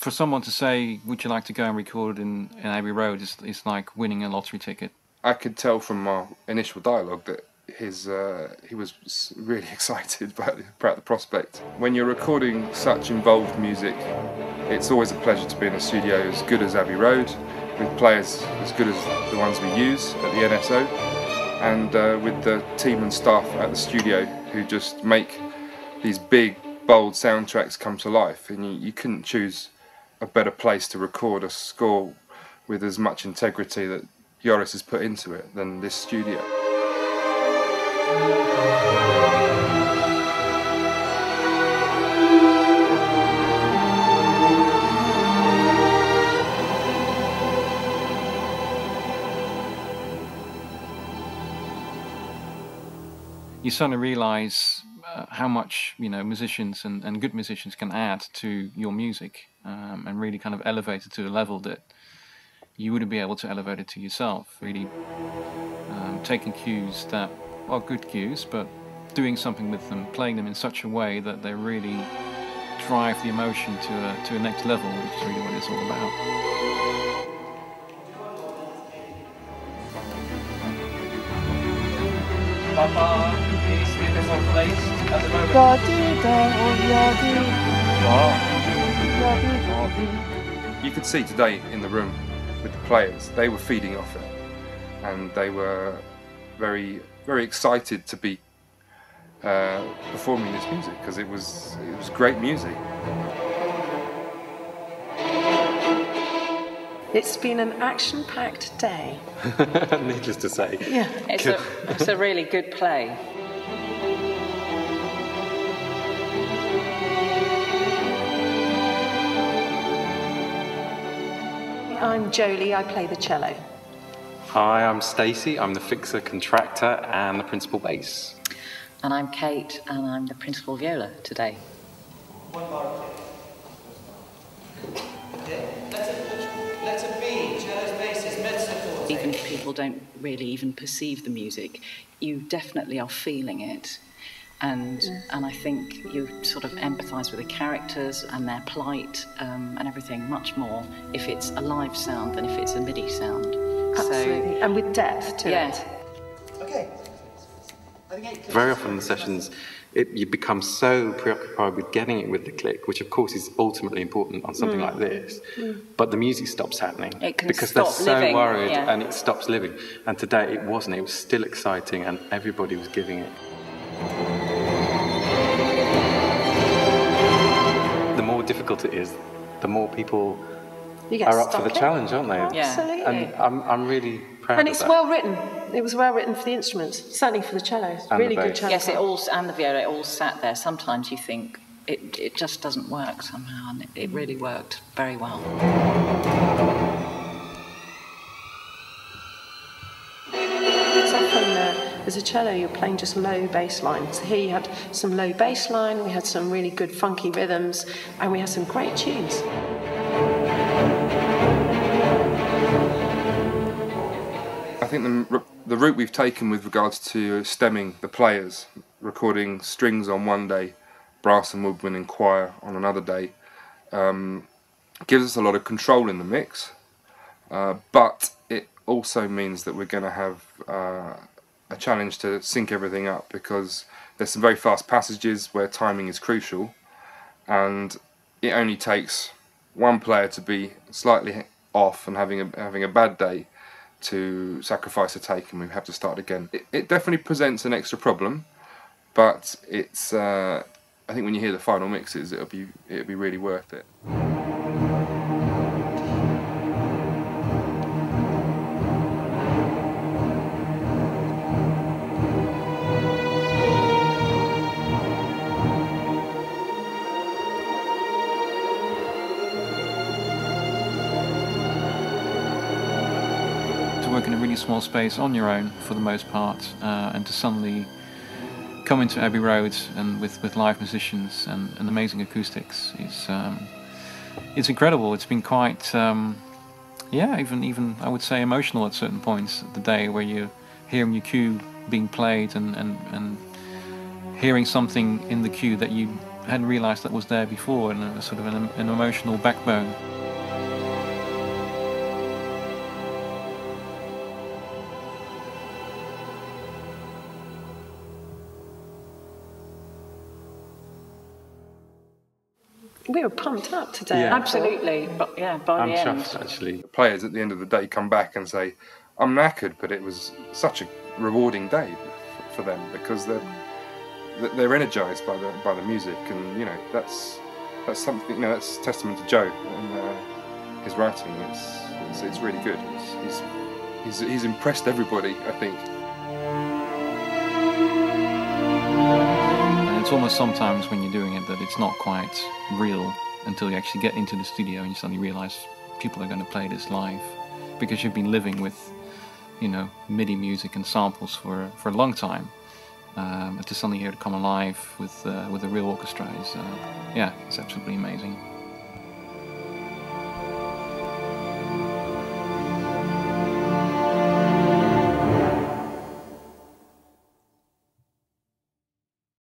for someone to say, would you like to go and record in Abbey Road, is like winning a lottery ticket. I could tell from our initial dialogue that he was really excited about the prospect. When you're recording such involved music, it's always a pleasure to be in a studio as good as Abbey Road, with players as good as the ones we use at the NSO, and with the team and staff at the studio who just make these big, bold soundtracks come to life. And you couldn't choose a better place to record a score with as much integrity that Joris has put into it than this studio. You suddenly realise how much musicians and good musicians can add to your music, and really kind of elevate it to a level that you wouldn't be able to elevate it to yourself. Really taking cues that are good cues, but doing something with them, playing them in such a way that they really drive the emotion to a next level, which is really what it's all about. Papa, please sweep us off place at the moment. You could see today in the room with the players, they were feeding off it, and they were very, very excited to be performing this music, because it was great music. It's been an action-packed day. Needless to say. Yeah. It's a really good play. I'm Jolie, I play the cello. Hi, I'm Stacey, I'm the fixer, contractor and the principal bass. And I'm Kate, and I'm the principal viola today. One bar, please. Letter B, cello's basis, mezzo forte. Even if people don't really even perceive the music, you definitely are feeling it. And I think you sort of empathise with the characters and their plight and everything much more if it's a live sound than if it's a MIDI sound. Absolutely, and with depth to it. Okay. Very often in the sessions, you become so preoccupied with getting it with the click, which of course is ultimately important on something like this, but the music stops happening because they're so worried and it stops living. And today it wasn't, it was still exciting and everybody was giving it. The more difficult it is, the more people are up for the challenge, aren't they? Absolutely. And I'm really proud And of it's that. well written. It was well written for the instruments, certainly for the cello. It's And really the good bass. cello. Yes, and the viola, it all sat there. Sometimes you think it just doesn't work somehow, and it really worked very well. It's often, as a cello, you're playing just low bass lines. Here you had some low bass line, we had some really good funky rhythms, and we had some great tunes. I think the route we've taken with regards to stemming the players, recording strings on one day, brass and woodwind and choir on another day, gives us a lot of control in the mix, but it also means that we're going to have a challenge to sync everything up, because there's some very fast passages where timing is crucial, and it only takes one player to be slightly off and having a bad day to sacrifice a take, and we have to start again. It definitely presents an extra problem, but it's I think when you hear the final mixes, it'll be really worth it. To work in a really small space on your own for the most part, and to suddenly come into Abbey Road and with live musicians and amazing acoustics it's incredible. It's been quite even I would say emotional at certain points of the day, where you're hearing your cue being played and hearing something in the cue that you hadn't realised that was there before, and a sort of an emotional backbone. We were pumped up today. Yeah. Absolutely, but yeah, by the end. I'm chuffed, actually. The players at the end of the day come back and say, I'm knackered, but it was such a rewarding day for them, because they're energised by the music, and you know that's something, you know, that's testament to Joe and his writing. It's really good. He's impressed everybody, I think. And it's almost sometimes when you're doing it that it's not quite real until you actually get into the studio and you suddenly realise people are going to play this live, because you've been living with, you know, MIDI music and samples for a long time. And to suddenly hear it come alive with a real orchestra is, yeah, it's absolutely amazing.